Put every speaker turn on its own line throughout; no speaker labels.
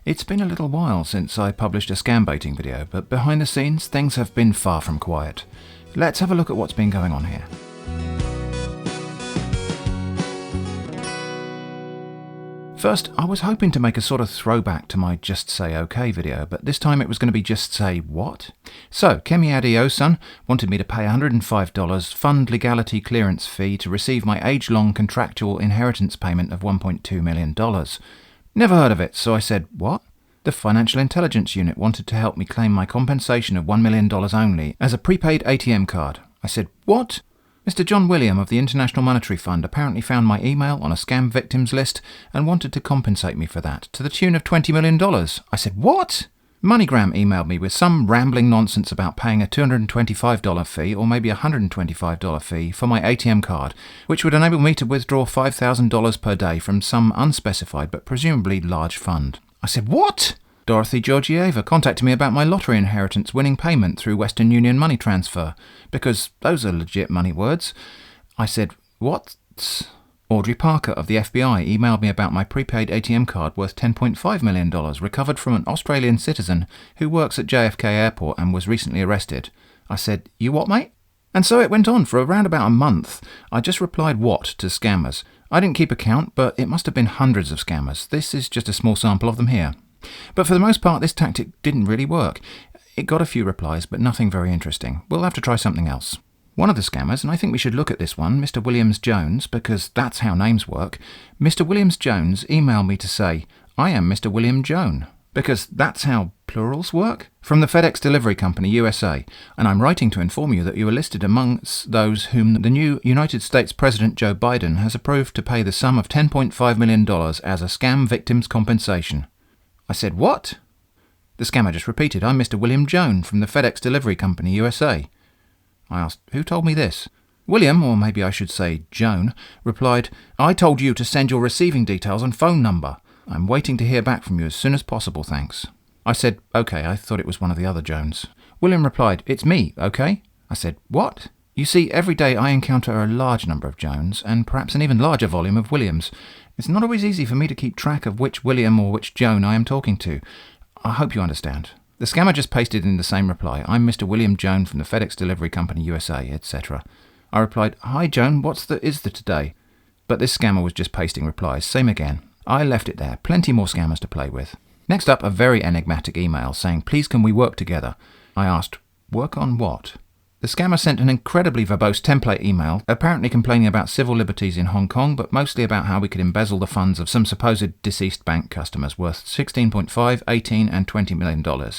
It's been a little while since I published a Scambaiting video, but behind the scenes things have been far from quiet. Let's have a look at what's been going on here. First, I was hoping to make a sort of throwback to my Just Say OK video, but this time it was going to be Just Say What? So, Kemi Adeosun wanted me to pay $105 fund legality clearance fee to receive my age-long contractual inheritance payment of $1.2 million. Never heard of it, so I said, what? The Financial Intelligence Unit wanted to help me claim my compensation of $1 million only as a prepaid ATM card. I said, what? Mr. John William of the International Monetary Fund apparently found my email on a scam victims list and wanted to compensate me for that, to the tune of $20 million. I said, what? MoneyGram emailed me with some rambling nonsense about paying a $225 fee or maybe a $125 fee for my ATM card, which would enable me to withdraw $5,000 per day from some unspecified but presumably large fund. I said, what? Dorothy Georgieva contacted me about my lottery inheritance winning payment through Western Union money transfer, because those are legit money words. I said, what? Audrey Parker of the FBI emailed me about my prepaid ATM card worth $10.5 million recovered from an Australian citizen who works at JFK Airport and was recently arrested. I said, you what, mate? And so it went on for around about a month. I just replied what to scammers. I didn't keep a count, but it must have been hundreds of scammers. This is just a small sample of them here. But for the most part, this tactic didn't really work. It got a few replies, but nothing very interesting. We'll have to try something else. One of the scammers, and I think we should look at this one, Mr. Williams-Jones, because that's how names work. Mr. Williams-Jones emailed me to say, I am Mr. William Joan, because that's how plurals work, from the FedEx delivery company USA, and I'm writing to inform you that you are listed amongst those whom the new United States President Joe Biden has approved to pay the sum of $10.5 million as a scam victim's compensation. I said, what? The scammer just repeated, I'm Mr. William Joan from the FedEx delivery company USA. I asked, who told me this? William, or maybe I should say Joan, replied, I told you to send your receiving details and phone number. I'm waiting to hear back from you as soon as possible, thanks. I said, okay, I thought it was one of the other Joans. William replied, it's me, okay? I said, what? You see, every day I encounter a large number of Joans, and perhaps an even larger volume of Williams. It's not always easy for me to keep track of which William or which Joan I am talking to. I hope you understand. The scammer just pasted in the same reply, I'm Mr. William Joan from the FedEx Delivery Company USA, etc. I replied, hi Joan, what's the is the today? But this scammer was just pasting replies, same again. I left it there, plenty more scammers to play with. Next up, a very enigmatic email saying, please can we work together? I asked, work on what? The scammer sent an incredibly verbose template email, apparently complaining about civil liberties in Hong Kong, but mostly about how we could embezzle the funds of some supposed deceased bank customers worth $16.5, $18 and $20 million.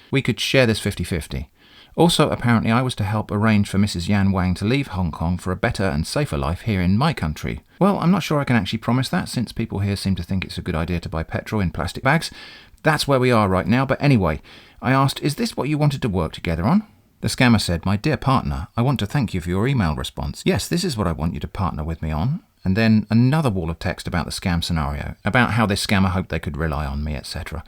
We could share this 50-50. Also, apparently I was to help arrange for Mrs. Yan Wang to leave Hong Kong for a better and safer life here in my country. Well, I'm not sure I can actually promise that, since people here seem to think it's a good idea to buy petrol in plastic bags. That's where we are right now, but anyway, I asked, is this what you wanted to work together on? The scammer said, my dear partner, I want to thank you for your email response. Yes, this is what I want you to partner with me on. And then another wall of text about the scam scenario, about how this scammer hoped they could rely on me, etc.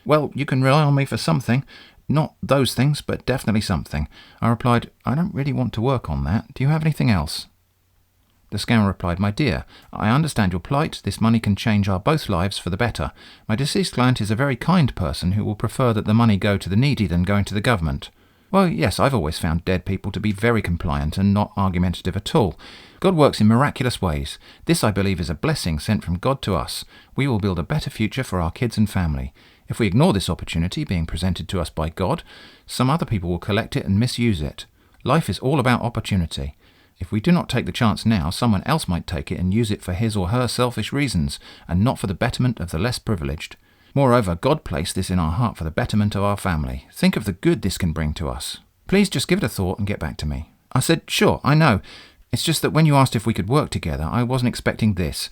Well, you can rely on me for something. Not those things, but definitely something. I replied, I don't really want to work on that. Do you have anything else? The scammer replied, my dear, I understand your plight. This money can change our both lives for the better. My deceased client is a very kind person who will prefer that the money go to the needy than going to the government. Well, yes, I've always found dead people to be very compliant and not argumentative at all. God works in miraculous ways. This, I believe, is a blessing sent from God to us. We will build a better future for our kids and family. If we ignore this opportunity being presented to us by God, some other people will collect it and misuse it. Life is all about opportunity. If we do not take the chance now, someone else might take it and use it for his or her selfish reasons, and not for the betterment of the less privileged. Moreover, God placed this in our heart for the betterment of our family. Think of the good this can bring to us. Please just give it a thought and get back to me. I said, sure, I know. It's just that when you asked if we could work together, I wasn't expecting this.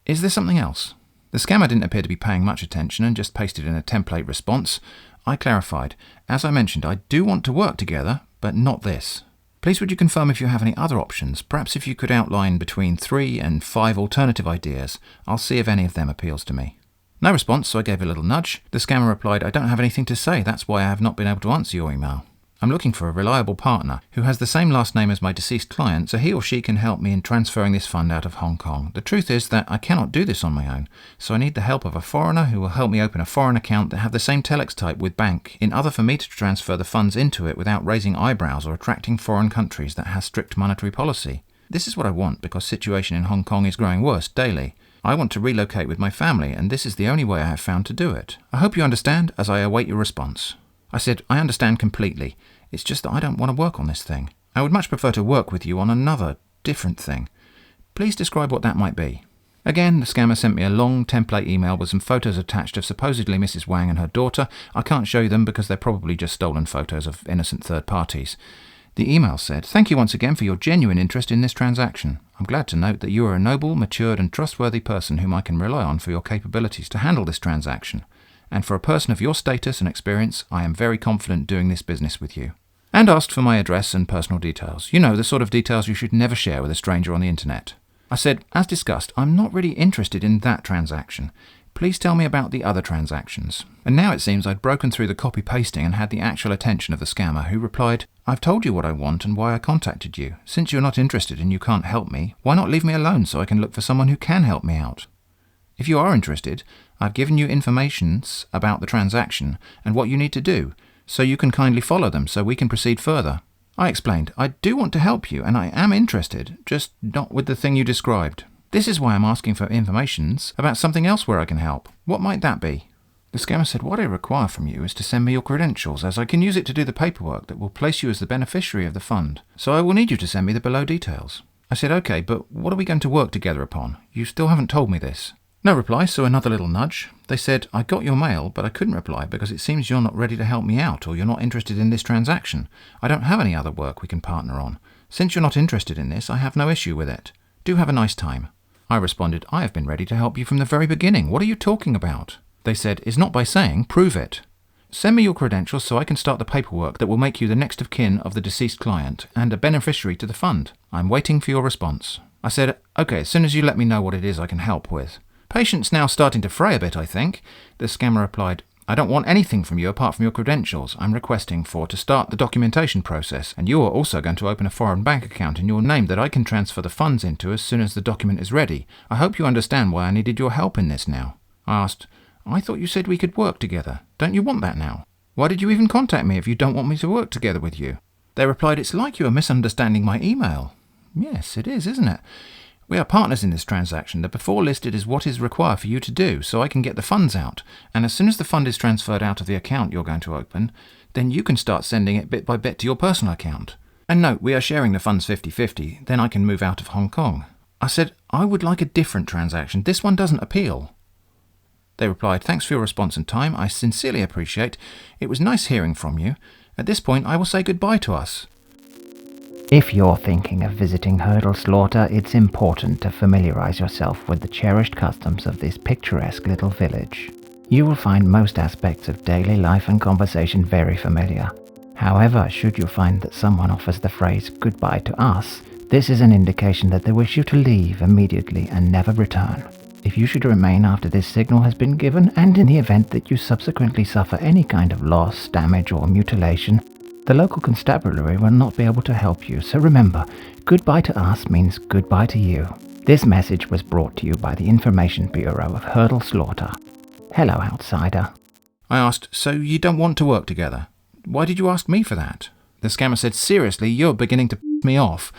Is there something else? The scammer didn't appear to be paying much attention and just pasted in a template response. I clarified. As I mentioned, I do want to work together, but not this. Please would you confirm if you have any other options? Perhaps if you could outline between 3 and 5 alternative ideas. I'll see if any of them appeals to me. No response, so I gave a little nudge. The scammer replied, I don't have anything to say. That's why I have not been able to answer your email. I'm looking for a reliable partner who has the same last name as my deceased client so he or she can help me in transferring this fund out of Hong Kong. The truth is that I cannot do this on my own, so I need the help of a foreigner who will help me open a foreign account that have the same telex type with bank in order for me to transfer the funds into it without raising eyebrows or attracting foreign countries that has strict monetary policy. This is what I want because situation in Hong Kong is growing worse daily. I want to relocate with my family, and this is the only way I have found to do it. I hope you understand as I await your response. I said, I understand completely. It's just that I don't want to work on this thing. I would much prefer to work with you on another, different thing. Please describe what that might be. Again, the scammer sent me a long template email with some photos attached of supposedly Mrs. Wang and her daughter. I can't show you them because they're probably just stolen photos of innocent third parties. The email said, "Thank you once again for your genuine interest in this transaction. I'm glad to note that you are a noble, matured and trustworthy person whom I can rely on for your capabilities to handle this transaction. And for a person of your status and experience, I am very confident doing this business with you." And asked for my address and personal details. You know, the sort of details you should never share with a stranger on the internet. I said, as discussed, I'm not really interested in that transaction. Please tell me about the other transactions. And now it seems I'd broken through the copy-pasting and had the actual attention of the scammer, who replied, "I've told you what I want and why I contacted you. Since you're not interested and you can't help me, why not leave me alone so I can look for someone who can help me out? If you are interested, I've given you information about the transaction and what you need to do, so you can kindly follow them so we can proceed further." I explained, I do want to help you and I am interested, just not with the thing you described. This is why I'm asking for information about something else where I can help. What might that be? The scammer said, what I require from you is to send me your credentials, as I can use it to do the paperwork that will place you as the beneficiary of the fund. So I will need you to send me the below details. I said, okay, but what are we going to work together upon? You still haven't told me this. No reply, so another little nudge. They said, I got your mail, but I couldn't reply because it seems you're not ready to help me out or you're not interested in this transaction. I don't have any other work we can partner on. Since you're not interested in this, I have no issue with it. Do have a nice time. I responded, I have been ready to help you from the very beginning. What are you talking about? They said, is not by saying, prove it. Send me your credentials so I can start the paperwork that will make you the next of kin of the deceased client and a beneficiary to the fund. I'm waiting for your response. I said, okay, as soon as you let me know what it is I can help with. Patience now starting to fray a bit, I think. The scammer replied, I don't want anything from you apart from your credentials. I'm requesting to start the documentation process, and you are also going to open a foreign bank account in your name that I can transfer the funds into as soon as the document is ready. I hope you understand why I needed your help in this now. I asked, I thought you said we could work together. Don't you want that now? Why did you even contact me if you don't want me to work together with you? They replied, it's like you are misunderstanding my email. Yes, it is, isn't it? We are partners in this transaction. The before listed is what is required for you to do, so I can get the funds out. And as soon as the fund is transferred out of the account you're going to open, then you can start sending it bit by bit to your personal account. And note, we are sharing the funds 50-50, then I can move out of Hong Kong. I said, I would like a different transaction. This one doesn't appeal. They replied, thanks for your response and time. I sincerely appreciate. It was nice hearing from you. At this point, I will say goodbye to us.
If you're thinking of visiting Hurdle Slaughter, it's important to familiarize yourself with the cherished customs of this picturesque little village. You will find most aspects of daily life and conversation very familiar. However, should you find that someone offers the phrase "goodbye to us," this is an indication that they wish you to leave immediately and never return. If you should remain after this signal has been given, and in the event that you subsequently suffer any kind of loss, damage or mutilation, the local constabulary will not be able to help you, so remember, goodbye to us means goodbye to you. This message was brought to you by the Information Bureau of Hurdle Slaughter. Hello, outsider.
I asked, so you don't want to work together? Why did you ask me for that? The scammer said, seriously, you're beginning to piss me off.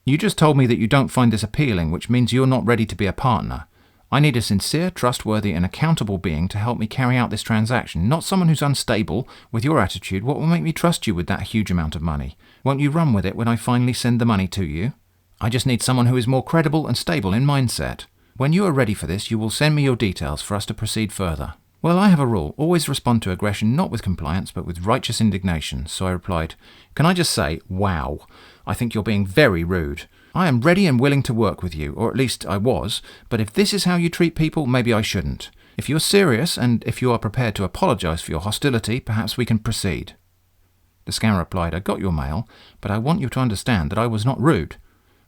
You just told me that you don't find this appealing, which means you're not ready to be a partner. I need a sincere, trustworthy and accountable being to help me carry out this transaction, not someone who's unstable. With your attitude, what will make me trust you with that huge amount of money? Won't you run with it when I finally send the money to you? I just need someone who is more credible and stable in mindset. When you are ready for this, you will send me your details for us to proceed further. Well, I have a rule. Always respond to aggression, not with compliance, but with righteous indignation. So I replied, can I just say, wow, I think you're being very rude. I am ready and willing to work with you, or at least I was, but if this is how you treat people, maybe I shouldn't. If you're serious, and if you are prepared to apologize for your hostility, perhaps we can proceed. The scammer replied, I got your mail, but I want you to understand that I was not rude.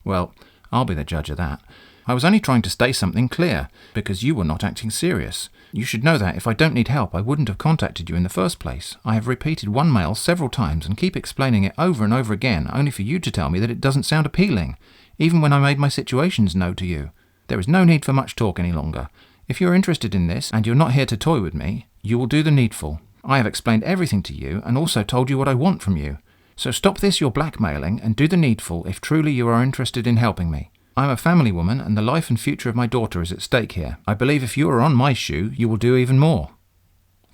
Well, I'll be the judge of that. I was only trying to state something clear, because you were not acting serious. You should know that if I don't need help, I wouldn't have contacted you in the first place. I have repeated one mail several times and keep explaining it over and over again, only for you to tell me that it doesn't sound appealing, even when I made my situations known to you. There is no need for much talk any longer. If you are interested in this, and you're not here to toy with me, you will do the needful. I have explained everything to you, and also told you what I want from you. So stop this your blackmailing, and do the needful if truly you are interested in helping me. I am a family woman, and the life and future of my daughter is at stake here. I believe if you are on my shoe, you will do even more.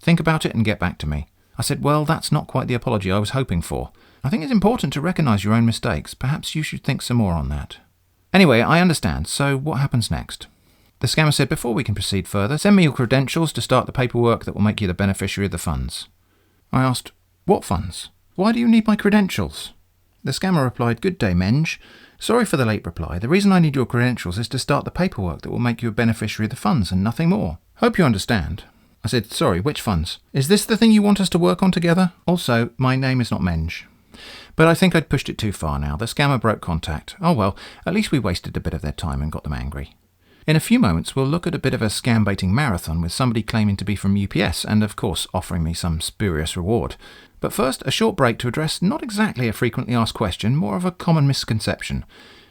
Think about it and get back to me. I said, well, that's not quite the apology I was hoping for. I think it's important to recognise your own mistakes. Perhaps you should think some more on that. Anyway, I understand. So what happens next? The scammer said, before we can proceed further, send me your credentials to start the paperwork that will make you the beneficiary of the funds. I asked, what funds? Why do you need my credentials? The scammer replied, good day, Menge. Sorry for the late reply. The reason I need your credentials is to start the paperwork that will make you a beneficiary of the funds and nothing more. Hope you understand. I said, sorry, which funds? Is this the thing you want us to work on together? Also, my name is not Menge. But I think I'd pushed it too far now. The scammer broke contact. Oh well, at least we wasted a bit of their time and got them angry. In a few moments, we'll look at a bit of a scam-baiting marathon with somebody claiming to be from UPS and, of course, offering me some spurious reward. But first, a short break to address not exactly a frequently asked question, more of a common misconception,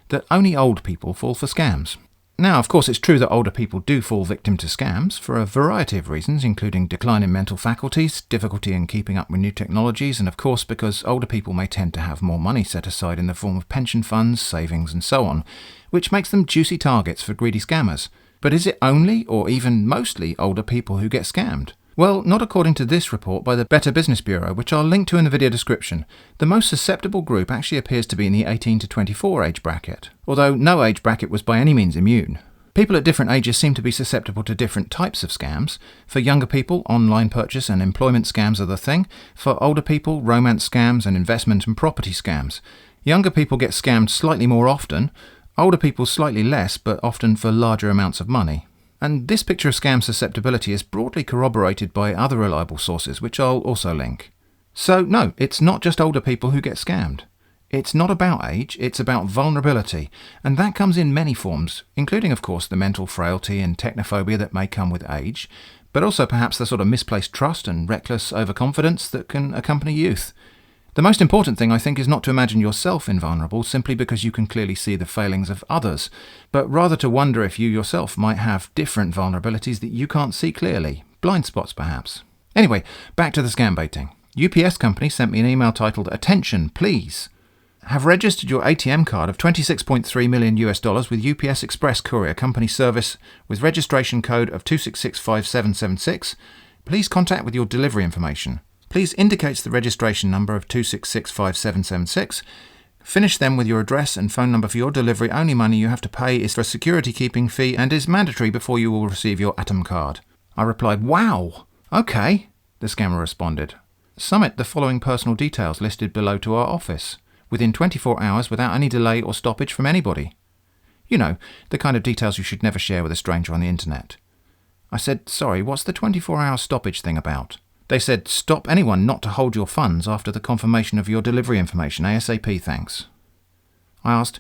that only old people fall for scams. Now, of course, it's true that older people do fall victim to scams for a variety of reasons, including decline in mental faculties, difficulty in keeping up with new technologies, and of course because older people may tend to have more money set aside in the form of pension funds, savings and so on, which makes them juicy targets for greedy scammers. But is it only, or even mostly, older people who get scammed? Well, not according to this report by the Better Business Bureau, which I'll link to in the video description. The most susceptible group actually appears to be in the 18 to 24 age bracket, although no age bracket was by any means immune. People at different ages seem to be susceptible to different types of scams. For younger people, online purchase and employment scams are the thing. For older people, romance scams and investment and property scams. Younger people get scammed slightly more often, older people slightly less, but often for larger amounts of money. And this picture of scam susceptibility is broadly corroborated by other reliable sources, which I'll also link. So no, it's not just older people who get scammed. It's not about age, it's about vulnerability, and that comes in many forms, including of course the mental frailty and technophobia that may come with age, but also perhaps the sort of misplaced trust and reckless overconfidence that can accompany youth. The most important thing, I think, is not to imagine yourself invulnerable simply because you can clearly see the failings of others, but rather to wonder if you yourself might have different vulnerabilities that you can't see clearly, blind spots perhaps. Anyway, back to the scam baiting. UPS company sent me an email titled, "Attention, please. Have registered your ATM card of $26.3 million with UPS Express Courier Company Service with registration code of 2665776. Please contact with your delivery information. Please indicate the registration number of 2665776. Finish them with your address and phone number for your delivery. Only money you have to pay is for a security keeping fee and is mandatory before you will receive your ATM card." I replied, "Wow, okay," the scammer responded. "Submit the following personal details listed below to our office, within 24 hours without any delay or stoppage from anybody." You know, the kind of details you should never share with a stranger on the internet. I said, "Sorry, what's the 24-hour stoppage thing about?" They said, "Stop anyone not to hold your funds after the confirmation of your delivery information, ASAP, thanks." I asked,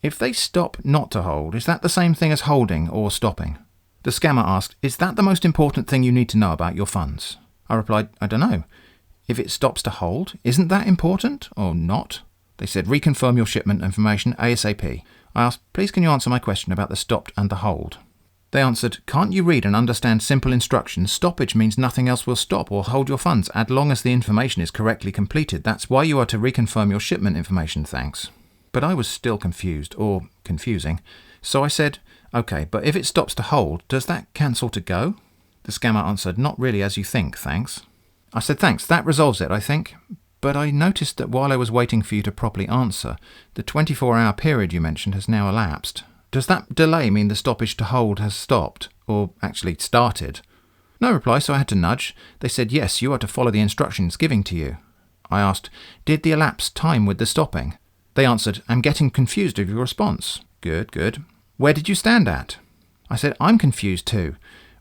"If they stop not to hold, is that the same thing as holding or stopping?" The scammer asked, "Is that the most important thing you need to know about your funds?" I replied, "I don't know. If it stops to hold, isn't that important or not?" They said, "Reconfirm your shipment information ASAP." I asked, "Please can you answer my question about the stopped and the hold?" They answered, "Can't you read and understand simple instructions? Stoppage means nothing else will stop or hold your funds as long as the information is correctly completed. That's why you are to reconfirm your shipment information, thanks." But I was still confused, or confusing. So I said, "Okay, but if it stops to hold, does that cancel to go?" The scammer answered, "Not really as you think, thanks." I said, "Thanks, that resolves it, I think." But I noticed that while I was waiting for you to properly answer, the 24-hour period you mentioned has now elapsed. Does that delay mean the stoppage to hold has stopped, or actually started? No reply, so I had to nudge. They said, "Yes, you are to follow the instructions given to you." I asked, "Did the elapsed time with the stopping?" They answered, "I'm getting confused of your response." Good, good. "Where did you stand at?" I said, "I'm confused too.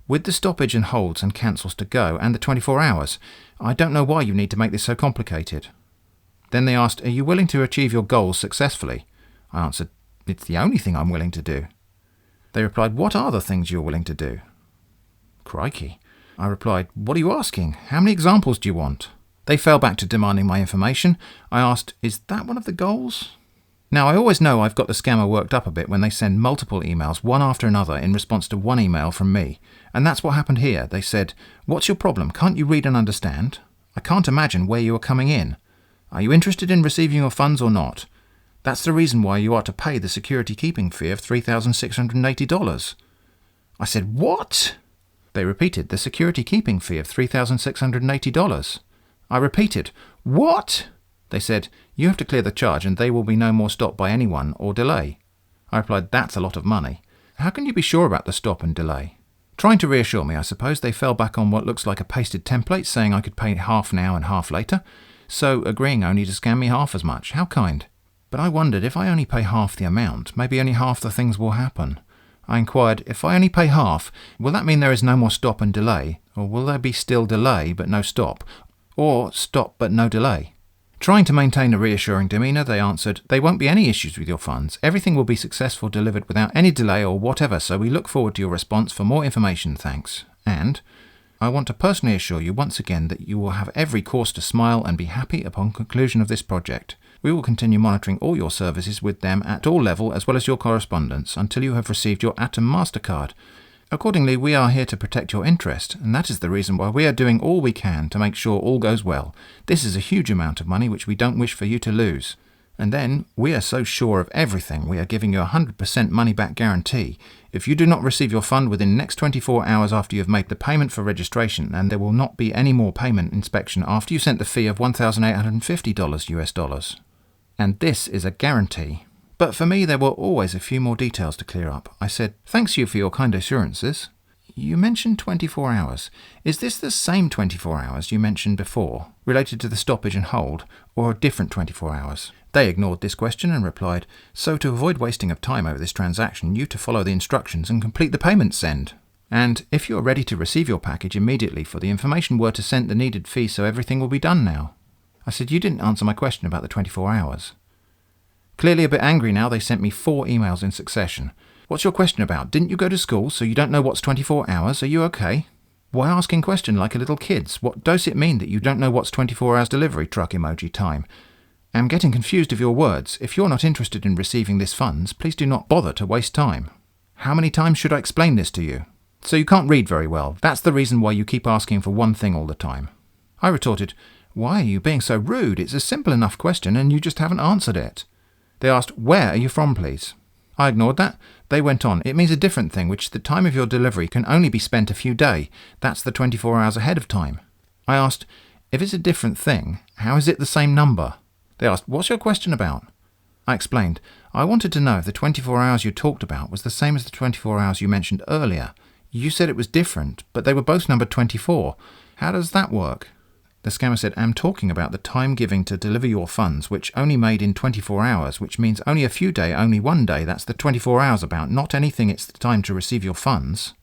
With the stoppage and holds and cancels to go, and the 24 hours, I don't know why you need to make this so complicated." Then they asked, "Are you willing to achieve your goals successfully?" I answered, "It's the only thing I'm willing to do." They replied, "What are the things you're willing to do?" Crikey. I replied, "What are you asking? How many examples do you want?" They fell back to demanding my information. I asked, "Is that one of the goals?" Now, I always know I've got the scammer worked up a bit when they send multiple emails, one after another, in response to one email from me. And that's what happened here. They said, "What's your problem? Can't you read and understand? I can't imagine where you are coming in. Are you interested in receiving your funds or not? That's the reason why you are to pay the security keeping fee of $3,680. I said, "What?" They repeated, "The security keeping fee of $3,680. I repeated, "What?" They said, "You have to clear the charge and they will be no more stopped by anyone or delay." I replied, "That's a lot of money. How can you be sure about the stop and delay?" Trying to reassure me, I suppose, they fell back on what looks like a pasted template saying I could pay half now and half later, so agreeing only to scam me half as much. How kind. But I wondered, if I only pay half the amount, maybe only half the things will happen. I inquired, if I only pay half, will that mean there is no more stop and delay? Or will there be still delay but no stop? Or stop but no delay? Trying to maintain a reassuring demeanour, they answered, "There won't be any issues with your funds. Everything will be successful, delivered without any delay or whatever, so we look forward to your response. For more information, thanks. And I want to personally assure you once again that you will have every cause to smile and be happy upon conclusion of this project. We will continue monitoring all your services with them at all level as well as your correspondence until you have received your Atom MasterCard. Accordingly, we are here to protect your interest, and that is the reason why we are doing all we can to make sure all goes well. This is a huge amount of money which we don't wish for you to lose. And then, we are so sure of everything, we are giving you a 100% money-back guarantee. If you do not receive your fund within the next 24 hours after you have made the payment for registration, and there will not be any more payment inspection after you sent the fee of $1,850 US dollars. And this is a guarantee. But for me, there were always a few more details to clear up. I said, "Thanks you for your kind assurances. You mentioned 24 hours. Is this the same 24 hours you mentioned before, related to the stoppage and hold, or a different 24 hours? They ignored this question and replied, "So to avoid wasting of time over this transaction, you to follow the instructions and complete the payment send. And if you are ready to receive your package immediately, for the information were to send the needed fee, so everything will be done now." I said, "You didn't answer my question about the 24 hours. Clearly a bit angry now, they sent me 4 emails in succession. "What's your question about? Didn't you go to school, so you don't know what's 24 hours? Are you okay? Why asking question like a little kid's? What does it mean that you don't know what's 24 hours delivery? Truck emoji time. I'm getting confused of your words. If you're not interested in receiving this funds, please do not bother to waste time. How many times should I explain this to you? So you can't read very well. That's the reason why you keep asking for one thing all the time." I retorted, "Why are you being so rude? It's a simple enough question and you just haven't answered it." They asked, "Where are you from, please?" I ignored that. They went on, "It means a different thing, which the time of your delivery can only be spent a few days. That's the 24 hours ahead of time." I asked, "If it's a different thing, how is it the same number?" They asked, "What's your question about?" I explained, "I wanted to know if the 24 hours you talked about was the same as the 24 hours you mentioned earlier. You said it was different, but they were both numbered 24. How does that work?" The scammer said, "I'm talking about the time giving to deliver your funds, which only made in 24 hours, which means only a few days, only one day. That's the 24 hours about, not anything it's the time to receive your funds."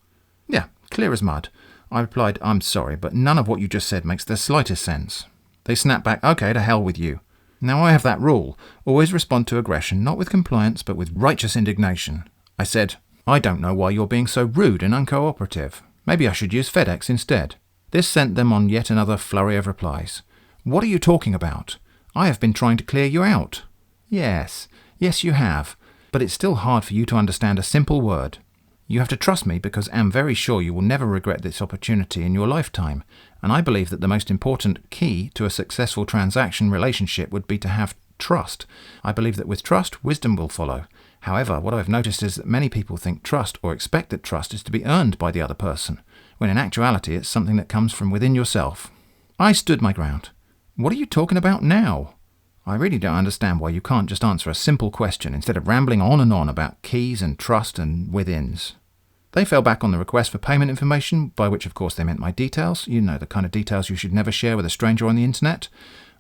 "Yeah, clear as mud." I replied, "I'm sorry, but none of what you just said makes the slightest sense." They snapped back, "Okay, to hell with you." Now I have that rule. Always respond to aggression, not with compliance, but with righteous indignation. I said, "I don't know why you're being so rude and uncooperative. Maybe I should use FedEx instead." This sent them on yet another flurry of replies. "What are you talking about? I have been trying to clear you out." Yes, you have, but it's still hard for you to understand a simple word. You have to trust me because I'm very sure you will never regret this opportunity in your lifetime, and I believe that the most important key to a successful transaction relationship would be to have trust. I believe that with trust, wisdom will follow. However, what I've noticed is that many people think trust or expect that trust is to be earned by the other person, when in actuality it's something that comes from within yourself. I stood my ground. "What are you talking about now? I really don't understand why you can't just answer a simple question instead of rambling on and on about keys and trust and withins." They fell back on the request for payment information, by which of course they meant my details. You know, the kind of details you should never share with a stranger on the internet.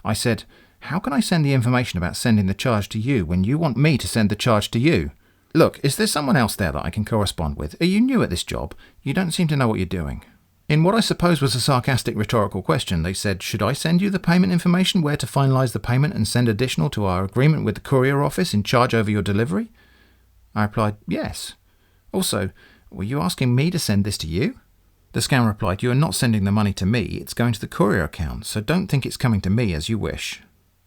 I said, "How can I send the information about sending the charge to you when you want me to send the charge to you? Look, is there someone else there that I can correspond with? Are you new at this job? You don't seem to know what you're doing." In what I suppose was a sarcastic rhetorical question, they said, "Should I send you the payment information, where to finalise the payment and send additional to our agreement with the courier office in charge over your delivery?" I replied, "Yes." Also, were you asking me to send this to you? The scammer replied, you are not sending the money to me, it's going to the courier account, so don't think it's coming to me as you wish.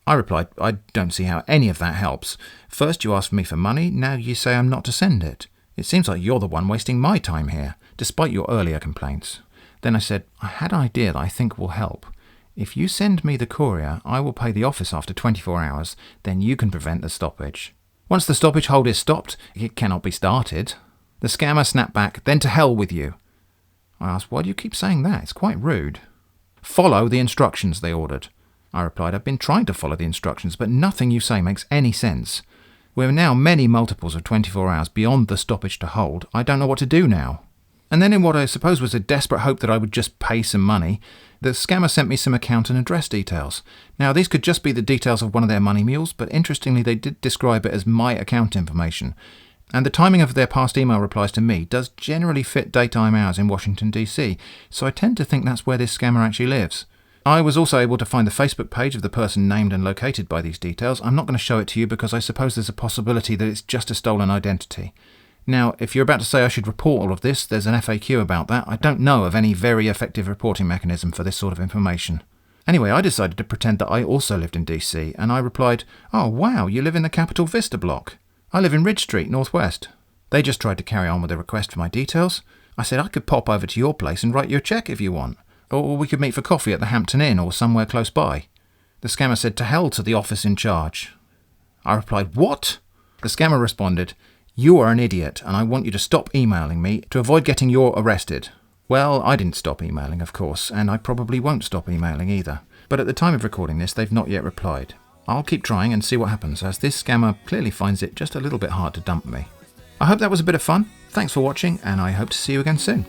I replied, I don't see how any of that helps. First you asked me for money, now you say I'm not to send it. It seems like you're the one wasting my time here, despite your earlier complaints. Then I said, I had an idea that I think will help. If you send me the courier, I will pay the office after 24 hours, then you can prevent the stoppage. Once the stoppage hold is stopped, it cannot be started. The scammer snapped back, then to hell with you. I asked, why do you keep saying that? It's quite rude. Follow the instructions, they ordered. I replied, I've been trying to follow the instructions, but nothing you say makes any sense. We're now many multiples of 24 hours beyond the stoppage to hold. I don't know what to do now. And then in what I suppose was a desperate hope that I would just pay some money, the scammer sent me some account and address details. Now these could just be the details of one of their money mules, but interestingly they did describe it as my account information. And the timing of their past email replies to me does generally fit daytime hours in Washington DC, so I tend to think that's where this scammer actually lives. I was also able to find the Facebook page of the person named and located by these details. I'm not going to show it to you because I suppose there's a possibility that it's just a stolen identity. Now, if you're about to say I should report all of this, there's an FAQ about that. I don't know of any very effective reporting mechanism for this sort of information. Anyway, I decided to pretend that I also lived in DC, and I replied, oh wow, you live in the Capitol Vista block. I live in Ridge Street, Northwest. They just tried to carry on with a request for my details. I said I could pop over to your place and write you a check if you want. Or we could meet for coffee at the Hampton Inn or somewhere close by. The scammer said, to hell to the office in charge. I replied, what? The scammer responded, you are an idiot and I want you to stop emailing me to avoid getting you arrested. Well, I didn't stop emailing, of course, and I probably won't stop emailing either. But at the time of recording this, they've not yet replied. I'll keep trying and see what happens, as this scammer clearly finds it just a little bit hard to dump me. I hope that was a bit of fun. Thanks for watching, and I hope to see you again soon.